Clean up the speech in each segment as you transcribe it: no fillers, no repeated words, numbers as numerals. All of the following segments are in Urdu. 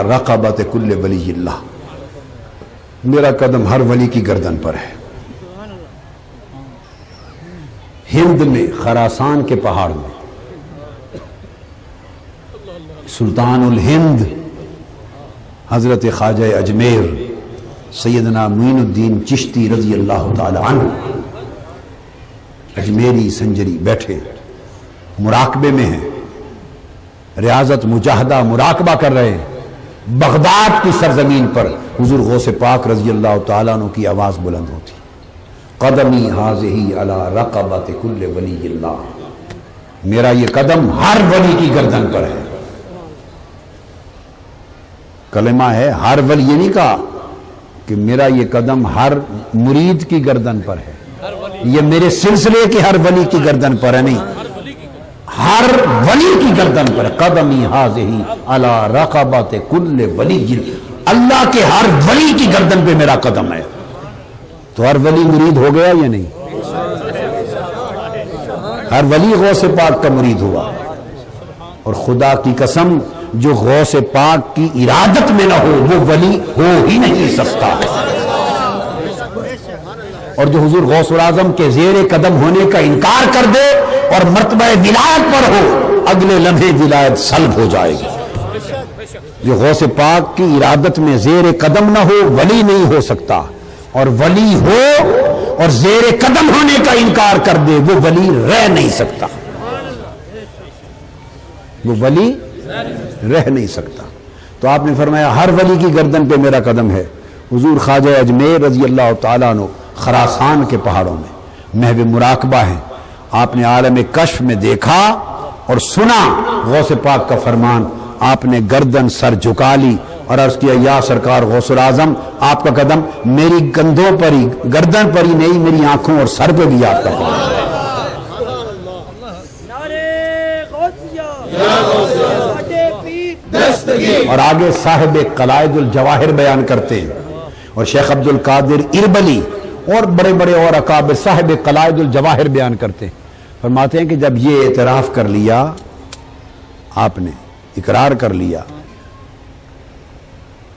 رقبت کل ولی اللہ، میرا قدم ہر ولی کی گردن پر ہے۔ ہند میں خراسان کے پہاڑ میں سلطان الہند حضرت خواجہ اجمیر سیدنا معین الدین چشتی رضی اللہ تعالی عنہ اجمیری سنجری بیٹھے مراقبے میں ہیں، ریاضت مجاہدہ مراقبہ کر رہے ہیں۔ بغداد کی سرزمین پر حضور غوث پاک رضی اللہ تعالیٰ عنہ کی آواز بلند ہوتی، قدمی حاذہی علی رقبت کل ولی اللہ، میرا یہ قدم ہر ولی کی گردن پر ہے۔ کلمہ ہے ہر ولی، یہ نہیں کہا کہ میرا یہ قدم ہر مرید کی گردن پر ہے، یہ میرے سلسلے کے ہر ولی کی گردن پر ہے، نہیں، ہر ولی کی گردن پر۔ قدمی حاذہی علی رقبت کل ولی، اللہ کے ہر ولی کی گردن پہ میرا قدم ہے۔ تو ہر ولی مرید ہو گیا یا نہیں؟ ہر ولی غوث پاک کا مرید ہوا۔ اور خدا کی قسم جو غوث پاک کی ارادت میں نہ ہو وہ ولی ہو ہی نہیں سکتا۔ اور جو حضور غوث الاعظم کے زیر قدم ہونے کا انکار کر دے اور مرتبہ ولایت پر ہو، اگلے لمحے ولایت سلب ہو جائے گی۔ جو غوث پاک کی ارادت میں زیر قدم نہ ہو ولی نہیں ہو سکتا، اور ولی ہو اور زیر قدم ہونے کا انکار کر دے وہ ولی رہ نہیں سکتا، وہ ولی رہ نہیں سکتا۔ تو آپ نے فرمایا ہر ولی کی گردن پہ میرا قدم ہے۔ حضور خواجہ اجمیر رضی اللہ تعالیٰ عنہ خراسان کے پہاڑوں میں محو مراقبہ ہیں، آپ نے عالم کشف میں دیکھا اور سنا غوث پاک کا فرمان، آپ نے گردن سر جھکا لی اور عرض کیا یا سرکار غوث الاعظم، آپ کا قدم میری کندھوں پر ہی، گردن پر ہی نہیں، میری آنکھوں اور سر پہ بھی آپ کا قدم۔ اور آگے صاحب قلائد الجواہر بیان کرتے ہیں، اور شیخ عبد القادر اربلی اور بڑے بڑے اور اکابر صاحب قلائد الجواہر بیان کرتے ہیں، فرماتے ہیں کہ جب یہ اعتراف کر لیا، آپ نے اقرار کر لیا،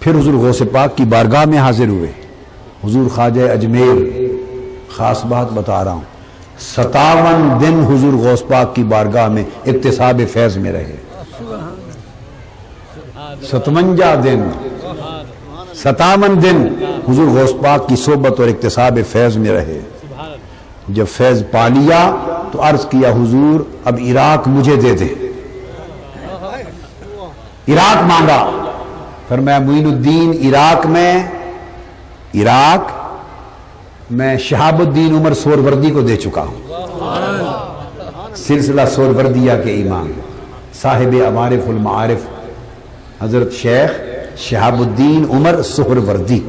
پھر حضور غوث پاک کی بارگاہ میں حاضر ہوئے۔ حضور خواجہ اجمیر، خاص بات بتا رہا ہوں، 57 دن حضور غوث پاک کی بارگاہ میں اکتساب فیض میں رہے، 57 دن 57 دن حضور غوث پاک کی صحبت اور اکتساب فیض میں رہے۔ جب فیض پا لیا تو عرض کیا حضور اب عراق مجھے دے دیں، عراق مانگا، فرمایا معین الدین عراق میں شہاب الدین عمر سہروردی کو دے چکا ہوں، سلسلہ سہروردیہ کے امام صاحب معارف المعارف حضرت شیخ شہاب الدین عمر سہروردی۔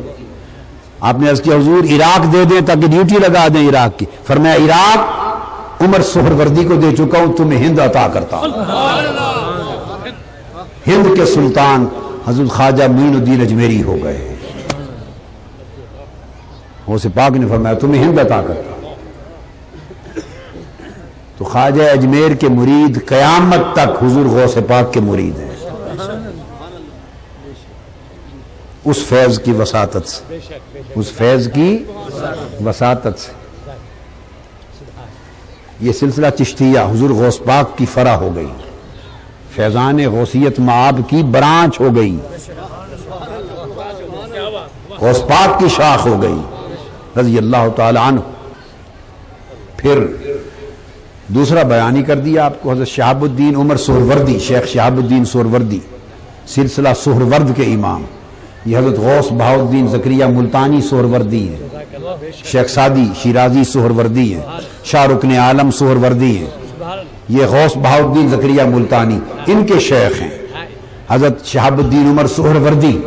آپ نے عرض کیا حضور عراق دے دیں تاکہ ڈیوٹی لگا دیں عراق کی، فرمایا عراق عمر سہروردی کو دے چکا ہوں، تمہیں ہند عطا کرتا ہوں۔ ہند کے سلطان حضرت خواجہ معین الدین اجمیری ہو گئے۔ غوث پاک نے فرمایا تمہیں ہند عطا کرتا ہوں۔ تو خواجہ اجمیر کے مرید قیامت تک حضور غوث پاک کے مرید ہیں، اس فیض کی وساطت سے، اس فیض کی وساطت سے۔ یہ سلسلہ چشتیہ حضور غوث پاک کی فرع ہو گئی، فیضان غوثیت معاب کی برانچ ہو گئی، غوث پاک کی شاخ ہو گئی رضی اللہ تعالی عنہ۔ پھر دوسرا بیان ہی کر دیا آپ کو، حضرت شہاب الدین عمر سہروردی، شیخ شہاب الدین سہروردی سلسلہ سہرورد کے امام، یہ حضرت غوث بہاؤالدین زکریا ملتانی سہروردی ہیں، شیخ سعدی شیرازی سہروردی ہیں، شاہ رکن عالم سہروردی ہیں، یہ غوث بہاؤالدین زکریا ملتانی ان کے شیخ ہیں حضرت شہاب الدین عمر سہروردی۔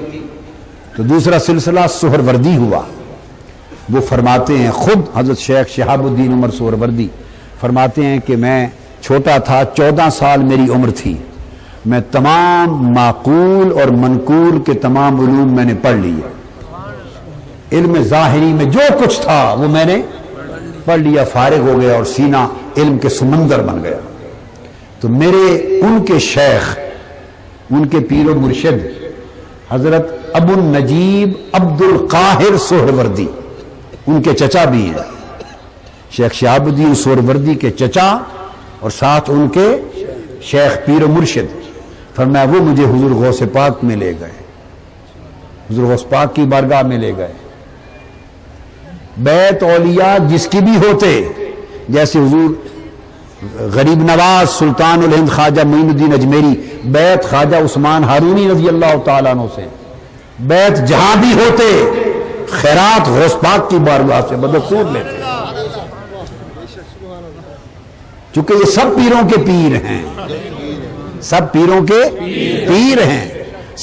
تو دوسرا سلسلہ سہروردی ہوا۔ وہ فرماتے ہیں خود حضرت شیخ شہاب الدین عمر سہروردی فرماتے ہیں کہ میں چھوٹا تھا، 14 سال میری عمر تھی، میں تمام معقول اور منقول کے تمام علوم میں نے پڑھ لیا، علم ظاہری میں جو کچھ تھا وہ میں نے پڑھ لیا، فارغ ہو گیا اور سینہ علم کے سمندر بن گیا۔ تو میرے ان کے شیخ، ان کے پیر و مرشد حضرت ابو النجیب عبد القاہر سہروردی، ان کے چچا بھی ہیں، شیخ شہاب الدین سہروردی کے چچا اور ساتھ ان کے شیخ پیر و مرشد۔ فرمایا وہ مجھے حضور غوث پاک میں لے گئے، حضور غوث پاک کی بارگاہ میں لے گئے۔ بیت اولیاء جس کی بھی ہوتے، جیسے حضور غریب نواز سلطان الہند خواجہ معین الدین اجمیری بیت خواجہ عثمان ہارونی رضی اللہ تعالیٰ عنہ سے، بیت جہاں بھی ہوتے خیرات غوث پاک کی بارگاہ سے بدستور لیتے، چونکہ یہ سب پیروں کے پیر ہیں، سب پیروں کے پیر ہیں،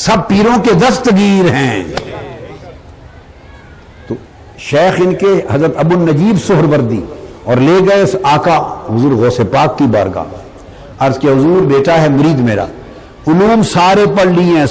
سب پیروں کے دستگیر ہیں۔ تو شیخ ان کے حضرت ابو النجیب سہروردی اور لے گئے آقا حضور غوث پاک کی بارگاہ، عرض کیا حضور بیٹا ہے مرید میرا، علوم سارے پڑھ لیے ہیں،